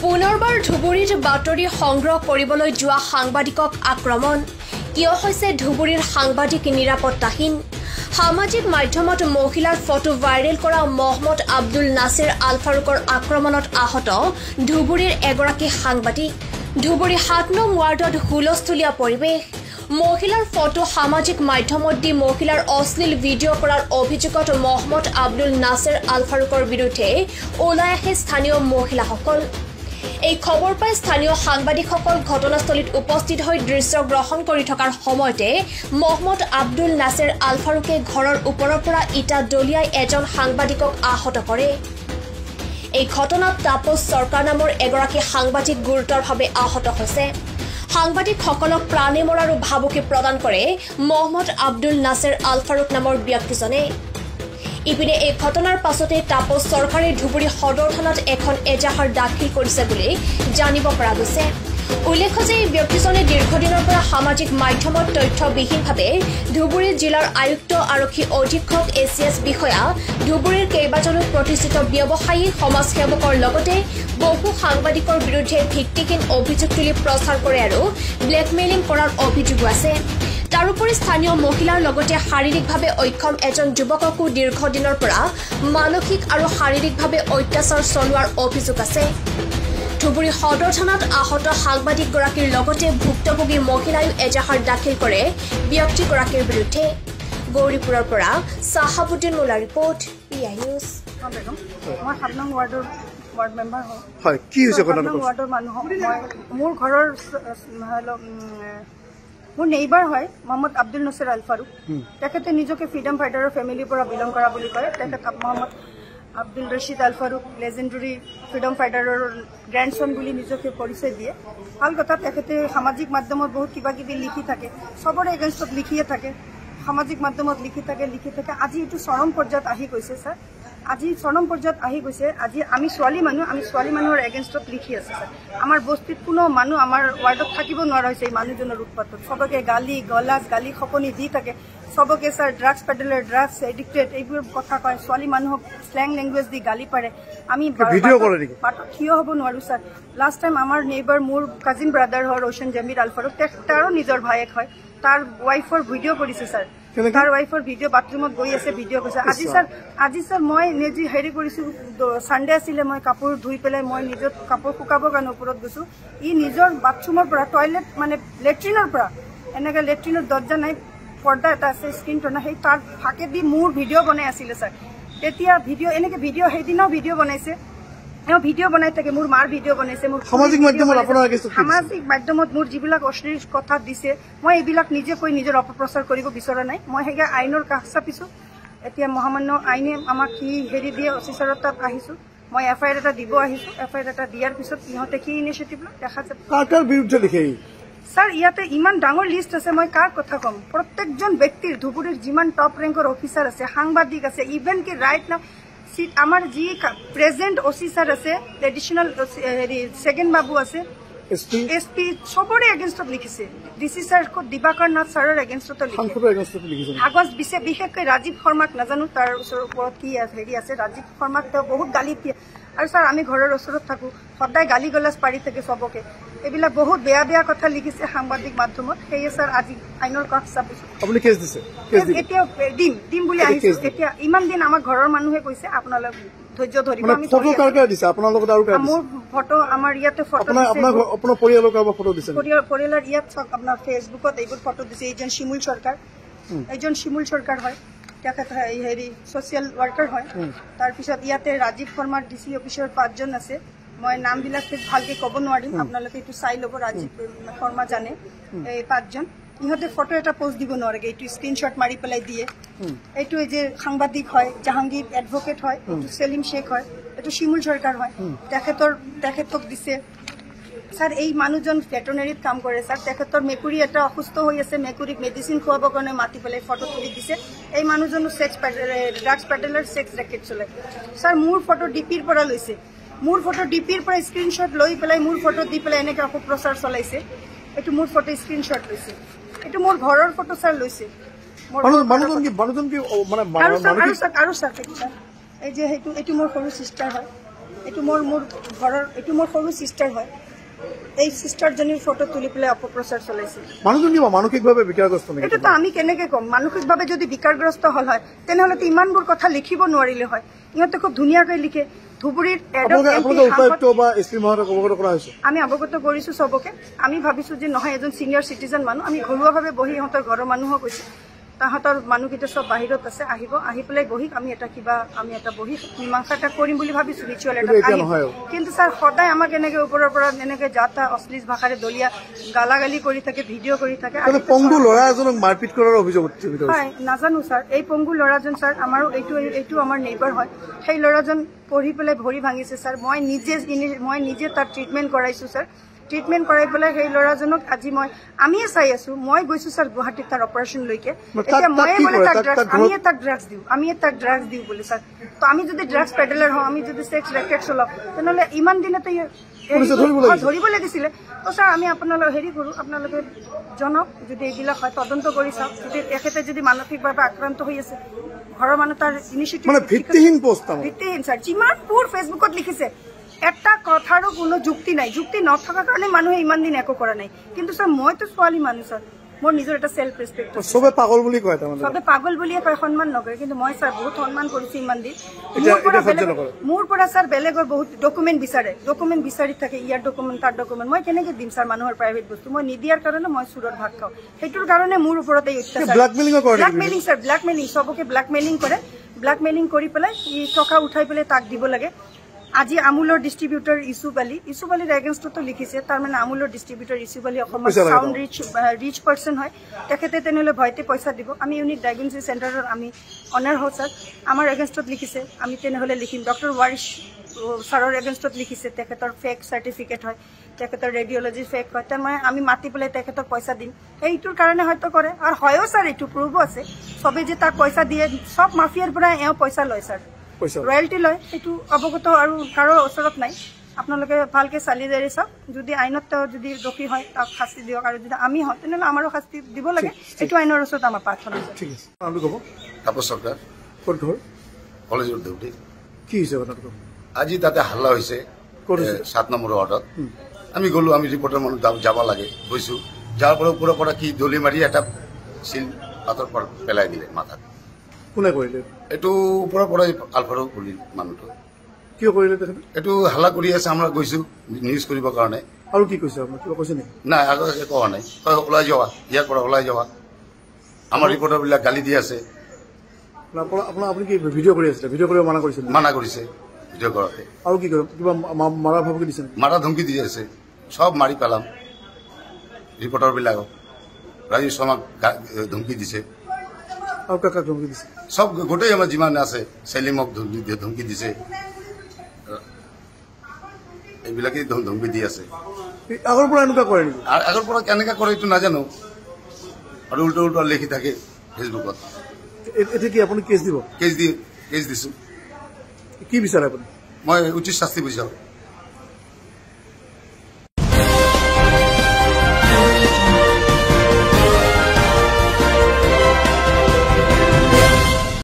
পুনৰবাৰ ধুবুৰীত বাতৰি সংগ্ৰহ কৰিবলৈ যোৱা সাংবাদিকক আক্ৰমণ কিয় হৈছে ধুবুৰীৰ সাংবাদিক নিৰাপত্তাহীন সামাজিক মাধ্যমত মহিলাৰ ফটো ভাইৰেল কৰা মহম্মদ আব্দুল নাছিৰ আল ফাৰুকৰ আক্ৰমণত আহত ধুবুৰীৰ এগৰাকী সাংবাদিক ধুবুৰী ৭ নং ৱাৰ্ডত হুলস্থুলীয়া পৰিৱেশ মহিলাৰ ফটো সামাজিক মাধ্যমত দি মহিলাৰ অশ্লীল ভিডিঅ' কৰাৰ অভিযোগত মহম্মদ আব্দুল নাছিৰ আল ফাৰুকৰ বিৰুদ্ধে ওলাই আহে স্থানীয় মহিলাসকল এই খবৰ পাই স্থানীয় সাংবাদিকসকল ঘটনাস্থলীত উপস্থিত হৈ দৃশ্য গ্ৰহণ কৰি থকাৰ সময়তে মহম্মদ আব্দুল নাছিৰ আল ফাৰুকে ঘৰৰ ওপৰৰ পৰা ইটা দলিয়াই এজন সাংবাদিকক আহত কৰে এই ঘটনাত তাপস চৰকাৰ নামৰ এগৰাকী সাংবাদিক গুৰুতৰভাৱে আহত হৈছে সাংবাদিকসকলক প্ৰাণে মৰাৰো ভাবুকি প্ৰদান কৰে মহম্মদ আব্দুল নাছিৰ আল ফাৰুক নামৰ ব্যক্তিজনে ইপিনে এই ঘটনাৰ পাছতে তাপস চৰকাৰে ধুবুৰী সদৰ থানাত এখন এজাহাৰ দাখিল কৰিছে বুলি জানিব পৰা গৈছে উল্লেখ্য যে এই ব্যক্তিজনে দীৰ্ঘদিনৰ পৰা সামাজিক মাধ্যমত তথ্যবিহীনভাৱে ধুবুৰী জিলাৰ আয়ুক্ত আৰক্ষী অধীক্ষক এছিএছ বিষয়া ধুবুৰীৰ কেইবাজনো প্ৰতিষ্ঠিত ব্যৱসায়ী সমাজসেৱকৰ লগতে বহু সাংবাদিকৰ বিৰুদ্ধে ভিত্তিহীন অভিযোগ তুলি প্ৰচাৰ কৰে আৰু ব্লেকমেইলিং কৰাৰ অভিযোগো আছে তাৰোপৰি স্থানীয় মহিলাৰ লগতে শাৰীৰিকভাৱে অক্ষম এজন যুৱককো দীৰ্ঘদিনৰ পৰা মানসিক আৰু শাৰীৰিকভাৱে অত্যাচাৰ চলোৱাৰ অভিযোগ আছে ধুবুৰী সদৰ থানাত আহত সাংবাদিকগৰাকীৰ লগতে ভুক্তভোগী মহিলায়ো এজাহাৰ দাখিল কৰে ব্যক্তিগৰাকীৰ বিৰুদ্ধে গৌৰীপুৰৰ পৰা Shahabuddin Molla report PI news মই ৭ নং ৱাৰ্ডৰ ৱাৰ্ড মেম্বাৰ হয় কি হৈছে ৱাৰ্ডৰ মানুহ মোৰ ঘৰৰ মোৰ নেইবাৰ হয় মহম্মদ আব্দুল নাছিৰ আল ফাৰুক তেখেতে নিজকে ফ্ৰীডম ফাইটাৰৰ ফেমিলিৰ পৰা বিলং কৰা বুলি কয় তেখেত মহম্মদ আব্দুল ৰছিদ আল ফাৰুক লেজেণ্ডাৰী ফ্ৰীডম ফাইটাৰৰ গ্ৰেণ্ডছন বুলি নিজকে পৰিচয় দিয়ে ভাল কথা তেখেতে সামাজিক মাধ্যমত বহুত কিবা কিবি লিখি থাকে চবৰে এগেইনষ্টত লিখিয়ে থাকে সামাজিক মাধ্যমত লিখি থাকে আজি এইটো চৰম পৰ্যায়ত আহি গৈছে ছাৰ আজি চৰম পৰ্যায়ত আহি গৈছে আজি আমি ছোৱালী মানুহৰ এগেইনষ্টত লিখি আছে ছাৰ আমাৰ বস্তিত কোনো মানুহ আমাৰ ৱাৰ্ডত থাকিব নোৱাৰা হৈছে এই মানুহজনৰ উৎপাতত সবকে গালি খপনি দি থাকে সবকে sir drugs peddler drugs addicted এইবোৰ কথা কয় ছোৱালী মানুহক স্লেং লেংগুৱেজ দি গালি পাৰে আমি বাটত থিয় হ'ব নোৱাৰো ছাৰ লাষ্ট টাইম আমাৰ নেইবাৰ মোৰ কাজিন ব্ৰাদাৰ হয় ৰোশন জামিৰ আল ফাৰুক তাৰো নিজৰ ভায়েক হয় তাৰ ৱাইফৰ ভিডিঅ' কৰিছে ছাৰ তাৰ ৱাইফৰ ভিডিঅ' বাথৰুমত গৈ আছে ভিডিঅ' কৰিছে আজি ছাৰ মই নিজে হেৰি কৰিছোঁ ছানডে আছিলে মই কাপোৰ ধুই পেলাই মই নিজৰ কাপোৰ শুকাবৰ কাৰণে ওপৰত গৈছোঁ ই নিজৰ বাথৰুমৰ পৰা টয়লেট মানে লেট্ৰিনৰ পৰা এনেকৈ লেট্ৰিনৰ দৰ্জা নাই পৰ্দা এটা আছে স্ক্ৰীণটো নাই সেই তাৰ ফাঁকেদি মোৰ ভিডিঅ' বনাই আছিলে ছাৰ তেতিয়া এনেকৈ সেইদিনাও ভিডিঅ' বনাইছে ভিডিঅ' বনাই থাকে মোৰ মাৰ ভিডিঅ' বনাইছে মোৰ সামাজিক মাধ্যমত মোৰ যিবিলাক অশ্লীল কথা দিছে মই এইবিলাক নিজে কৈ নিজৰ অপপ্ৰচাৰ কৰিব বিচৰা নাই মই সেইয়া আইনৰ কাষ চাপিছোঁ এতিয়া মহামান্য আইনে আমাক কি হেৰি দিয়ে অফিচাৰৰ তাত আহিছোঁ মই এফআইআৰ এটা দিব আহিছোঁ এফআইআৰ এটা দিয়াৰ পিছত ইহঁতে কি ইনিচিয়েটিভ লয় দেখা যাব কাৰ বিৰুদ্ধে লিখে ছাৰ ইয়াতে ইমান ডাঙৰ লিষ্ট আছে মই কাৰ কথা ক'ম প্ৰত্যেকজন ব্যক্তিৰ ধুবুৰীৰ যিমান টপ ৰেংকৰ অফিচাৰ আছে সাংবাদিক আছে ইভেন কি ৰাইট নাও আমাৰ যি প্ৰেজেণ্ট অচি ছাৰ আছে এডিশ্যনেল হেৰি ছেকেণ্ড বাবু আছে এছপি চবৰে এগেইনষ্টত লিখিছে ডিচি ছাৰ দিবাকৰ নাথ ছাৰৰ এগেইনষ্টতো লিখিছে কাগজ বিশেষকৈ ৰাজীৱ শৰ্মাক নাজানো তাৰ ওপৰত কি হেৰি আছে ৰাজীৱ শৰ্মাক তেওঁ বহুত গালি দিয়ে আৰু ছাৰ আমি ঘৰৰ ওচৰত থাকোঁ সদায় গালি গালাজ পাৰি থাকে চবকে এইবিলাক বহুত বেয়া কথা লিখিছে সাংবাদিক মাধ্যমত সেয়ে ছাৰ আজি আইনৰ কাষ চাপিছোঁ এতিয়া দিম বুলি আহিছোঁ এতিয়া ইমান দিন আমাৰ ঘৰৰ মানুহে কৈছে আপোনালোক ধৈৰ্য ধৰিব মোৰ ফটো আমাৰ ইয়াতে পৰিয়ালৰ ইয়াত চাওক আপোনাৰ ফেচবুকত এইবোৰ ফটো দিছে এইজন শিমুল চৰকাৰ হয় তেখেত হেৰি ছ'চিয়েল ৱাৰ্কাৰ হয় তাৰপিছত ইয়াতে ৰাজীৱ শৰ্মাৰ ডিচি অফিচৰ 5 জন আছে মই নামবিলাক ভালকৈ ক'ব নোৱাৰিম আপোনালোকে এইটো চাই ল'ব ৰাজীৱ শৰ্মা জানে এই 5 জন ইহঁতে ফটো এটা পোষ্ট দিব নোৱাৰে এইটো স্ক্ৰীনশ্বট মাৰি পেলাই দিয়ে এইটো এই যে সাংবাদিক হয় জাহাংগীৰ এডভকেট হয় এইটো সেলিম শেখ হয় এইটো শিমুল চৰকাৰ হয় তেখেতক দিছে ছাৰ এই মানুহজন ভেটেনেৰীত কাম কৰে ছাৰ তেখেতৰ মেকুৰী এটা অসুস্থ হৈ আছে মেকুৰীক মেডিচিন খুৱাবৰ কাৰণে মাতি পেলাই ফটো তুলি দিছে এই মানুহজনো ড্ৰাগছ পেডেলাৰ ছেক্স ৰেকেট চলে ছাৰ মোৰ ফটো ডিপিৰ পৰা লৈছে মোৰ ফটো ডিপিৰ পৰা স্ক্ৰীনশ্বট লৈ পেলাই মোৰ ফটো দি পেলাই এনেকৈ অপপ্ৰচাৰ চলাইছে এইটো মোৰ ফটো স্ক্ৰীনশ্বট লৈছে এইটো মোৰ ঘৰৰ ফটো ছাৰ লৈছে আৰু ছাৰ এই যে এইটো মোৰ সৰু চিষ্টাৰ হয় এইটো মোৰ ঘৰৰ এইটো মোৰ সৰু চিষ্টাৰ হয় এই চিষ্টাৰজনীৰ ফটো তুলি পেলাই অপপ্ৰচাৰ চলাইছে মানুহজন কিবা মানসিকভাৱে বিকাৰগ্ৰস্ত নেকি এইটোতো আমি কেনেকে ক'ম মানসিকভাৱে যদি বিকাৰগ্ৰস্ত হল হয় তেনেহ'লেতো ইমানবোৰ কথা লিখিব নোৱাৰিলে হয় ইহঁতে খুব ধুনীয়াকৈ লিখে ধুবুৰীৰ আমি অৱগত কৰিছো চবকে আমি ভাবিছো যে নহয় এজন চিনিয়ৰ চিটিজেন মানুহ আমি ঘৰুৱাভাৱে বহি ইহঁতৰ ঘৰৰ মানুহো কৈছো তাহাঁতৰ মানুহকেইটা চব বাহিৰত আছে আহিব আহি পেলাই বহি আমি এটা বহি মীমাংসা এটা কৰিম বুলি ভাবিছো ৰিচুৱেল এটা কিন্তু ছাৰ সদায় আমাক এনেকে ওপৰৰ পৰা এনেকে যাতা অশ্লীল ভাষাৰে দলীয়া গালাগালি কৰি থাকে ভিডিঅ' কৰি থাকে পংগু ল'ৰা এজনক মাৰপিট কৰাৰ অভিযোগ হয় নাজানো ছাৰ এই পংগু ল'ৰাজন ছাৰ আমাৰো এইটো আমাৰ নেইবাৰ হয় সেই ল'ৰাজন পঢ়ি পেলাই ভৰি ভাঙিছে ছাৰ মই নিজে তাৰ ট্ৰিটমেণ্ট কৰাইছো ছাৰ ট্ৰিটমেণ্ট কৰাই পেলাই সেই ল'ৰাজনক আজি আমিয়ে চাই আছো মই গৈছো ছাৰ গুৱাহাটীত তাৰ অপাৰেশ্যনলৈকে এতিয়া ময়ে বোলে তাক ড্ৰাগছ দিওঁ বুলি ছাৰ তো আমি যদি ড্ৰাগছ পেডেলাৰ হওঁ আমি যদি ছেক্স ৰেকেট চলাওঁ তেনেহ'লে ইমান দিনতে ধৰিব লাগিছিলে তো ছাৰ আমি আপোনালোক হেৰি কৰোঁ আপোনালোকে জনাওক যদি এইবিলাক হয় তদন্ত কৰি চাওক যদি তেখেতে যদি মানসিকভাৱে আক্ৰান্ত হৈ আছে ঘৰৰ মানুহ তাৰ ইনিচিয়েটিভ ভিত্তিহীন ছাৰ যিমানবোৰ ফেচবুকত লিখিছে এটা কথাৰো কোনো যুক্তি নাই যুক্তি নথকাৰ কাৰণে মানুহে ইমান দিন একো কৰা নাই কিন্তু ছাৰ মইতো ছোৱালী মানুহ ছাৰ মোৰ নিজৰ এটা চেল্ফ ৰেচপেক্ট চবে পাগল বুলি কয় চবে পাগল বুলিয়ে কয় সন্মান নকৰে কিন্তু মই ছাৰ বহুত সন্মান কৰিছো ইমান দিন মোৰ পৰা ছাৰ বেলেগৰ বহুত ডকুমেণ্ট বিচাৰি থাকে ইয়াৰ ডকুমেণ্ট তাৰ ডকুমেণ্ট মই কেনেকে দিম ছাৰ মানুহৰ প্ৰাইভেট বস্তু মই নিদিয়াৰ কাৰণে মই চুৰত ভাত খাওঁ সেইটোৰ কাৰণে মোৰ ওপৰত এই অত্যাচাৰ ব্লেকমেইলিং ছাৰ ব্লেকমেইলিং চবকে ব্লেকমেইলিং কৰে ব্লেকমেইলিং কৰি পেলাই টকা উঠাই পেলাই তাক দিব লাগে আজি আমুলৰ ডিষ্ট্ৰিবিউটৰ ইছুফ আলীৰ এগেইনষ্টতো লিখিছে তাৰমানে আমুলৰ ডিষ্ট্ৰিবিউটৰ ইছুফ আলী অসমৰ চাউণ্ড ৰিচ পাৰ্চন হয় তেখেতে তেনেহ'লে ভয়তে পইচা দিব আমি ইউনিক ডায়েগনষ্টিক চেণ্টাৰৰ আমি অনাৰ হওঁ ছাৰ আমাৰ এগেইনষ্টত লিখিছে আমি তেনেহ'লে লিখিম ডক্টৰ ৱাৰিছ ছাৰৰ এগেইনষ্টত লিখিছে তেখেতৰ ফেক চাৰ্টিফিকেট হয় তেখেতৰ ৰেডিঅ'লজি ফেক হয় তাৰমানে আমি মাতি পেলাই তেখেতক পইচা দিম এইটোৰ কাৰণে হয়তো কৰে আৰু হয়ও ছাৰ এইটো প্ৰুভো আছে চবেই যে তাক পইচা দিয়ে চব মাফিয়াৰ পৰা এওঁ পইচা লয় ছাৰ ৰয়েলটি লয় সেইটো অৱগত আৰু কাৰো ওচৰত নাই আপোনালোকে ভালকে চালি জাৰি চাওক যদি আইনত তেওঁ যদি দোষী হয় তাক শাস্তি দিয়ক আৰু যদি আমি হওঁ তেনেহ'লে আমাৰো শাস্তি দিব লাগে এইটো আইনৰ ওচৰত আমাৰ প্ৰাৰ্থনা আজি তাতে হাল্লা হৈছে 7 নম্বৰ ৱাৰ্ডত আমি গ'লো আমি ৰিপৰ্টাৰ মানুহ যাব লাগে গৈছো যাৰ পৰা ওপৰৰ পৰা কি দলি মাৰি এটা চিল পাতৰ পৰা পেলাই দিলে মাথাত কোনে কৰিলে এইটো ওপৰৰ পৰা আলফাৰুক বুলি মানুহটো কিয় কৰিলে এইটো হাল্লা কৰি আছে আমৰা গৈছো নিউজ কৰিবৰ কাৰণে আৰু কি কৈছে আপুনি কিবা কৈছে নেকি নাই আগত একো হোৱা নাই ওলাই যাওয়া ইয়াৰ পৰা ওলাই যাওয়া আমাৰ ৰিপৰ্টাৰবিলাক গালি দি আছে আপুনি কি ভিডিঅ' কৰি আছিলে ভিডিঅ' কৰিব মানা কৰিছে ভিডিঅ' কৰাতে আৰু কি কিবা মাৰা ভাবুকি দিছে মাৰা ধমকি দি আছে সব মাৰি পেলাম ৰিপৰ্টাৰবিলাকক ৰাজীৱ শৰ্মাক ধমকি দিছে আৰু কাক ধমকি দিছে সব গোটেই আমাৰ যিমান আছে চেলিমক ধমকি দিছে এইবিলাকে ধমকি দি আছে আগৰ পৰা এনেকুৱা কৰে নেকি আগৰ পৰা কেনেকৈ কৰে এইটো নাজানো আৰু উল্টা লিখি থাকে ফেচবুকত এতিয়া কি আপুনি কেছ দিব কেছ দিছো কি বিচাৰে আপুনি মই উচিত শাস্তি বিচাৰোঁ